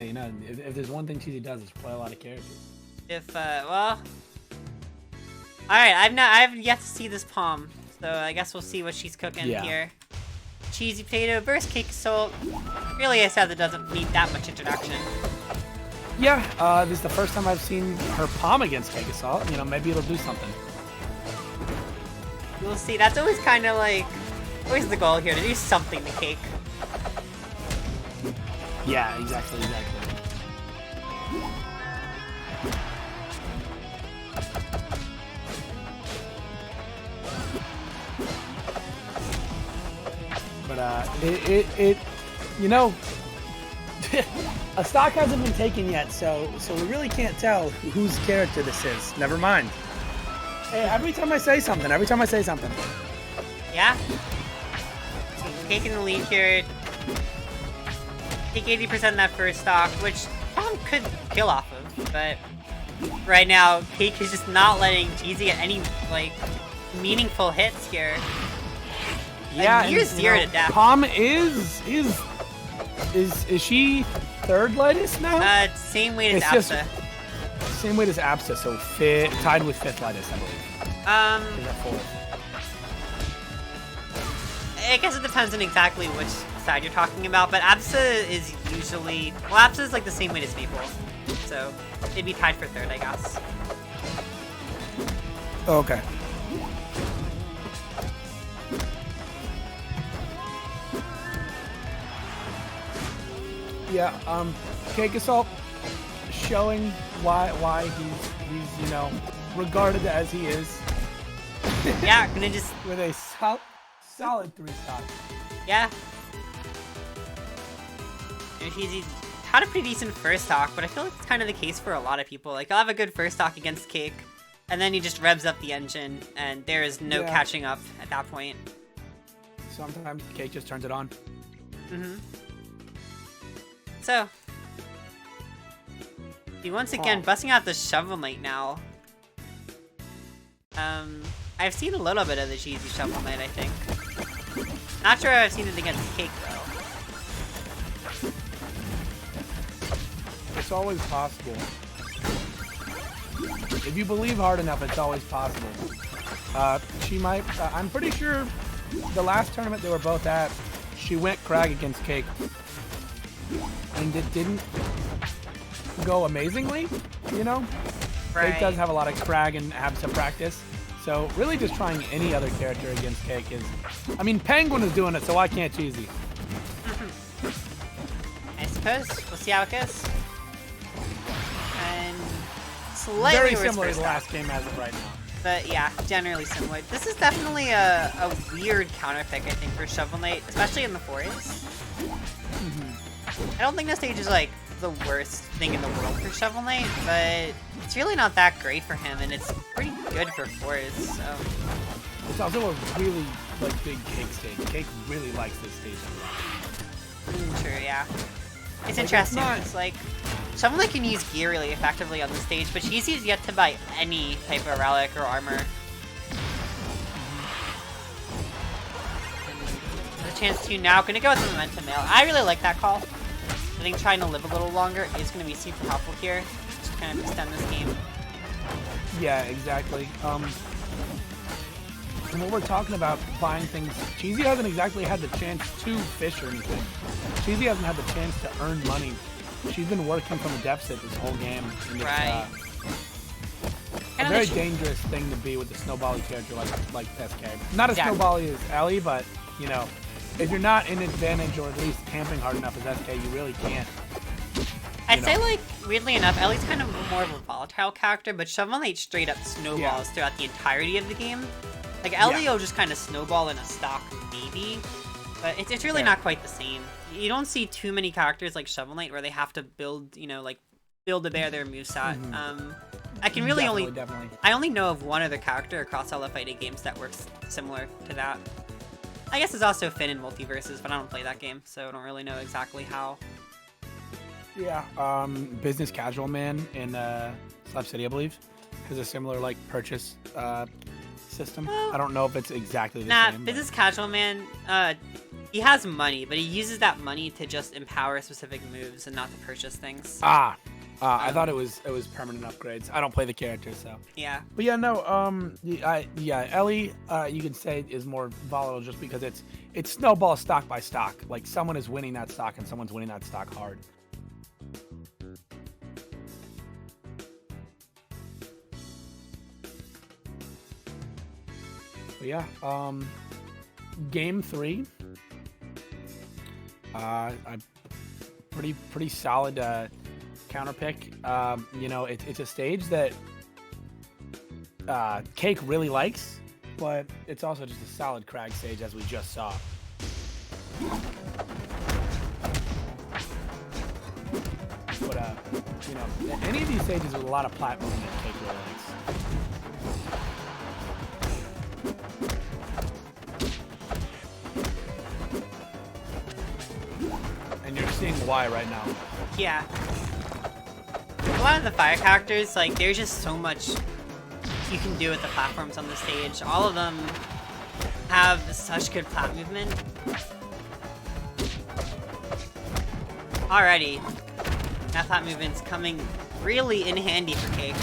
You know, if there's one thing Cheesy does, is play a lot of characters. Well, alright, I've yet to see this Pomme, so I guess we'll see what she's cooking here. CheesyPotato versus CakeAssault. Really, I said that doesn't need that much introduction. Yeah, this is the first time I've seen her Pomme against CakeAssault. You know, maybe it'll do something. We'll see. That's always kind of like, always the goal here, to do something to Cake. Yeah, exactly. But you know, a stock hasn't been taken yet, so we really can't tell whose character this is. Never mind. Hey, every time I say something. Yeah. So Cake in the lead here. Take 80% of that first stock, which Pomme could kill off of, but right now Cake is just not letting Cheesy get any like meaningful hits here. Yeah, near zero to death. Pomme is she third lightest now? Same weight as Absa. Same weight as Absa, so tied with fifth lightest, I believe. Is that fourth? I guess it depends on exactly which side you're talking about, but Absa is usually... Well, Absa is like the same weight as Maple, so it'd be tied for third, I guess. Okay. Yeah, CakeAssault showing why he's you know, regarded as he is. Yeah, gonna just... With a solid 3 stock. Yeah. He had a pretty decent first stock, but I feel like it's kind of the case for a lot of people. Like, I'll have a good first stock against Cake, and then he just revs up the engine, and there is no catching up at that point. Sometimes Cake just turns it on. So, he once again busting out the Shovel Knight now. I've seen a little bit of the Cheesy Shovel Knight, I think. Not sure I've seen it against Cake, though. It's always possible. If you believe hard enough, it's always possible. She might... I'm pretty sure the last tournament they were both at, she went Crag against Cake. And it didn't go amazingly, you know? Right. Cake does have a lot of Crag and Absa practice. So really just trying any other character against Cake is... I mean, Penguin is doing it, so why can't Cheesy? I suppose. We'll see how it goes. And slightly very worse similar to first the last stock. game as of right now. But yeah, generally similar. This is definitely a weird counter pick, I think, for Shovel Knight, especially in the forest. I don't think this stage is like the worst thing in the world for Shovel Knight, but it's really not that great for him, and it's pretty good for forest. So it's also a really like big Cake stage. Cake really likes this stage a lot. True, yeah. It's interesting. It's like Shovel Knight can use gear really effectively on the stage, but Cheesy is yet to buy any type of relic or armor. A chance to now gonna go with the momentum mail. I really like that call. I think trying to live a little longer is gonna be super helpful here. Just kind of extend this game. Yeah, exactly. And what we're talking about buying things, Cheesy hasn't exactly had the chance to fish or anything. Cheesy hasn't had the chance to earn money. She's been working from a deficit this whole game. And right. It's a very dangerous thing to be with a snowbally character like SK. Not as snowbally as Ellie, but you know, if you're not in advantage or at least camping hard enough as SK, you really can't. I'd say, like, weirdly enough, Ellie's kind of more of a volatile character, but Shovel Knight straight up snowballs throughout the entirety of the game. Like, Ellie will just kind of snowball in a stock, maybe, but it's really not quite the same. You don't see too many characters like Shovel Knight where they have to build, you know, like, build to bear their moveset. I can really I only know of one other character across all the fighting games that works similar to that. I guess there's also Finn in Multiverses, but I don't play that game, so I don't really know exactly how. Yeah, Business Casual Man in Slap City, I believe, has a similar, like, purchase system. I don't know if it's exactly the same. Business Casual Man, He has money, but he uses that money to just empower specific moves and not to purchase things. I thought it was permanent upgrades. I don't play the character, so. Yeah. But yeah, no. Ellie, you can say is more volatile just because it's snowball stock by stock. Like someone is winning that stock and someone's winning that stock hard. But yeah, game 3. Pretty solid counter pick. You know, it's a stage that Cake really likes, but it's also just a solid Crag stage as we just saw. But you know, any of these stages with a lot of plat movement, Cake really likes. And you're seeing why right now. Yeah. A lot of the fire characters, like, there's just so much you can do with the platforms on the stage. All of them have such good plat movement. Alrighty. That plat movement's coming really in handy for Cake.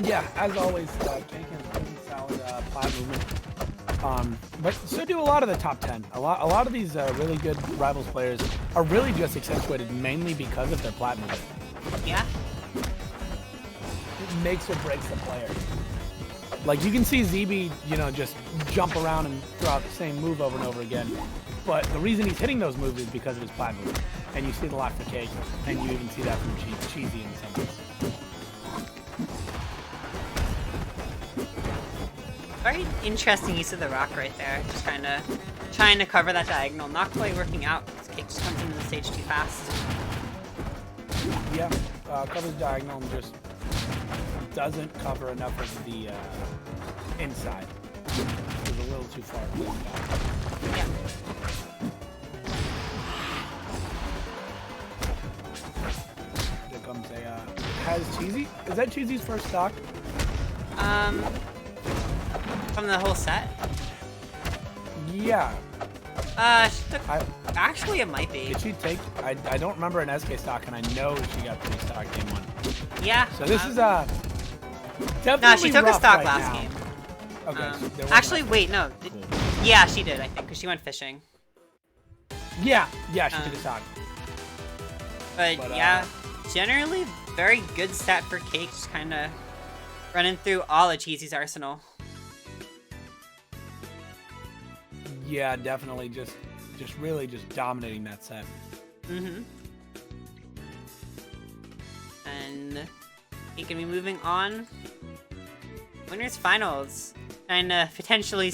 Yeah, as always, Cake has pretty solid plat movement. But so do a lot of the top 10. A lot of these really good Rivals players are really just accentuated mainly because of their plat movement. Yeah. It makes or breaks the player. Like you can see ZB, you know, just jump around and throw out the same move over and over again. But the reason he's hitting those moves is because of his plat movement. And you see it a lot for Cake, and you even see that from Cheesy in some ways. Very interesting use of the rock right there. Just kind of trying to cover that diagonal. Not quite working out because Cake just comes into the stage too fast. Yeah, covers diagonal and just doesn't cover enough of the inside. It's a little too far. Yeah. Here comes a has Cheesy. Is that Cheesy's first stock? From the whole set? Yeah. She took, actually it might be. Did she take? I don't remember an SK stock, and I know she got pretty stock game 1. Yeah. So this is definitely no, she took a rough stock right last now. game. Okay. So Actually, wait, no. Cool. Yeah, she did, I think, because she went fishing. Yeah, she took a stock. But yeah, generally very good set for Cake, just kind of running through all of Cheesy's arsenal. Yeah, definitely just really just dominating that set. Mm-hmm. And he can be moving on. Winners finals. And potentially